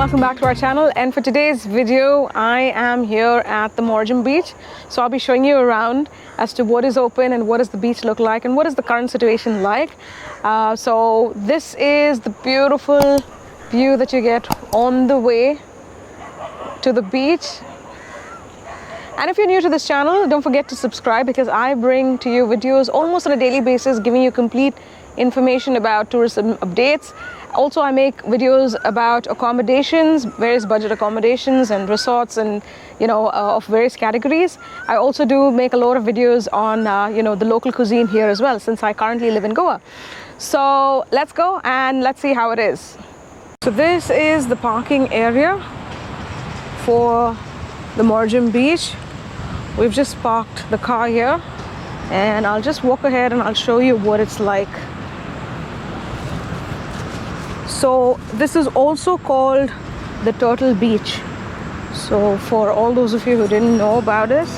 welcome back to our channel. And for today's video, I am here at the Morjim Beach. So I'll be showing you around as to what is open and what does the beach look like and what is the current situation like. So this is the beautiful view that you get on the way to the beach. And if you're new to this channel, don't forget to subscribe because I bring to you videos almost on a daily basis, giving you complete information about tourism updates. Also, I make videos about accommodations, various budget accommodations and resorts and, of various categories. I also do make a lot of videos on, the local cuisine here as well, since I currently live in Goa. So let's go and let's see how it is. So this is the parking area for the Morjim Beach. We've just parked the car here and I'll just walk ahead and I'll show you what it's like. So this is also called the Turtle Beach. So for all those of you who didn't know about this,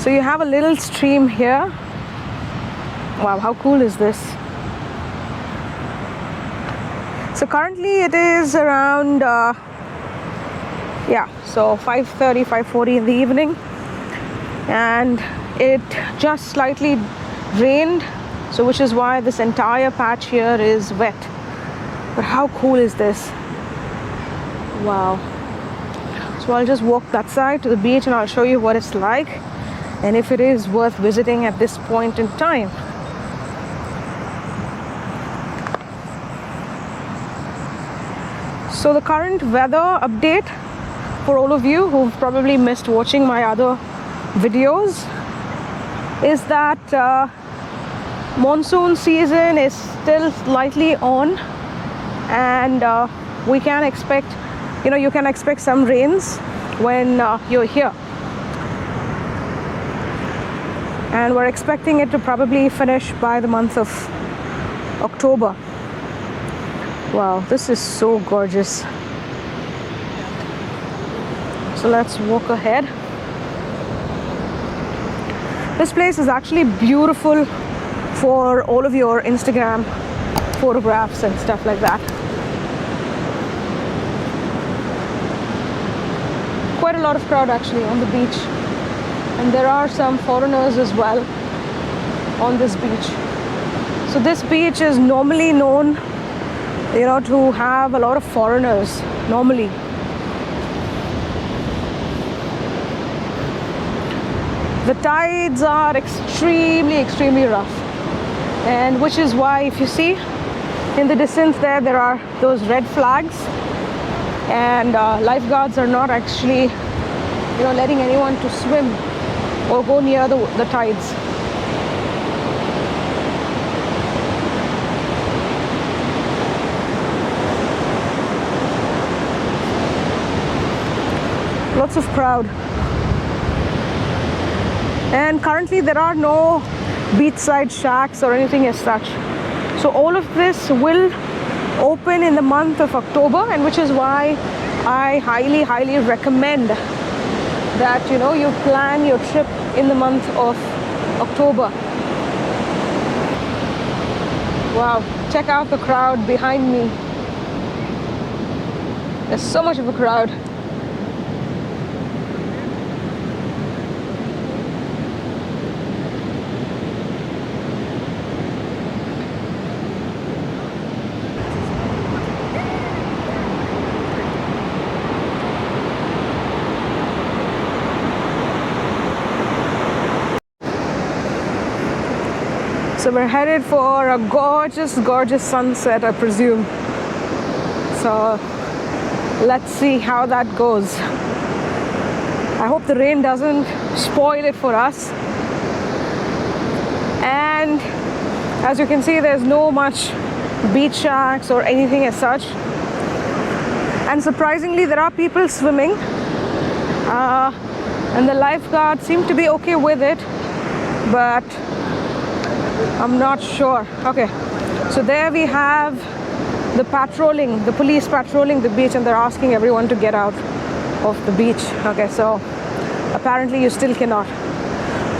so you have a little stream here. Wow, how cool is this? So currently it is around, 5:30, 5:40 in the evening. And it just slightly rained, so which is why this entire patch here is wet. But how cool is this? Wow. So I'll just walk that side to the beach and I'll show you what it's like and if it is worth visiting at this point in time. So the current weather update for all of you who've probably missed watching my other videos is that monsoon season is still slightly on, and we can expect, you can expect some rains when you're here. And we're expecting it to probably finish by the month of October. Wow, this is so gorgeous. So let's walk ahead. This place is actually beautiful for all of your Instagram photographs and stuff like that. Quite a lot of crowd actually on the beach. And there are some foreigners as well on this beach. So this beach is normally known to have a lot of foreigners normally. The tides are extremely rough, and which is why if you see in the distance there are those red flags, and lifeguards are not actually letting anyone to swim or go near the tides. Lots of crowd. And currently there are no beachside shacks or anything as such. So all of this will open in the month of October, and which is why I highly recommend that you plan your trip in the month of October. Wow, check out the crowd behind me. There's so much of a crowd. So we're headed for a gorgeous sunset, I presume. So let's see how that goes. I hope the rain doesn't spoil it for us. And as you can see, there's no much beach shacks or anything as such. And surprisingly, there are people swimming. And the lifeguards seem to be okay with it, but I'm not sure. Okay, so there we have the police patrolling the beach, and they're asking everyone to get out. of the beach. Okay, so apparently you still cannot.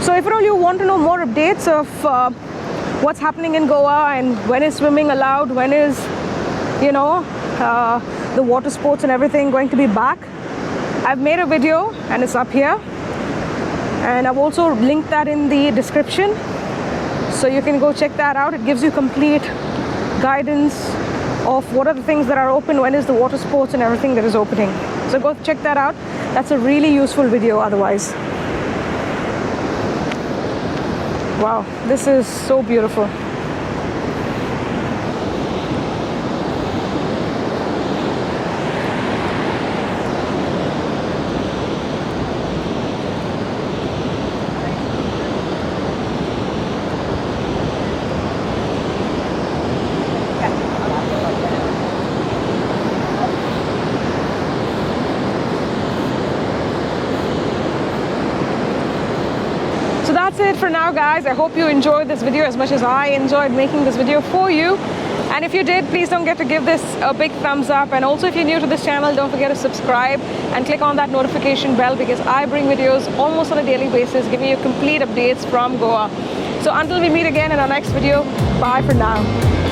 So if at all you want to know more updates of what's happening in Goa and when is swimming allowed, when is, you know, the water sports and everything going to be back, I've made a video and it's up here, and I've also linked that in the description, so you can go check that out. It gives you complete guidance of what are the things that are open, when is the water sports and everything that is opening. So go check that out. That's a really useful video otherwise. Wow, this is so beautiful. So that's it for now, guys. I hope you enjoyed this video as much as I enjoyed making this video for you. And if you did, please don't forget to give this a big thumbs up. And also, if you're new to this channel, don't forget to subscribe and click on that notification bell, because I bring videos almost on a daily basis giving you complete updates from Goa. So until we meet again in our next video, bye for now.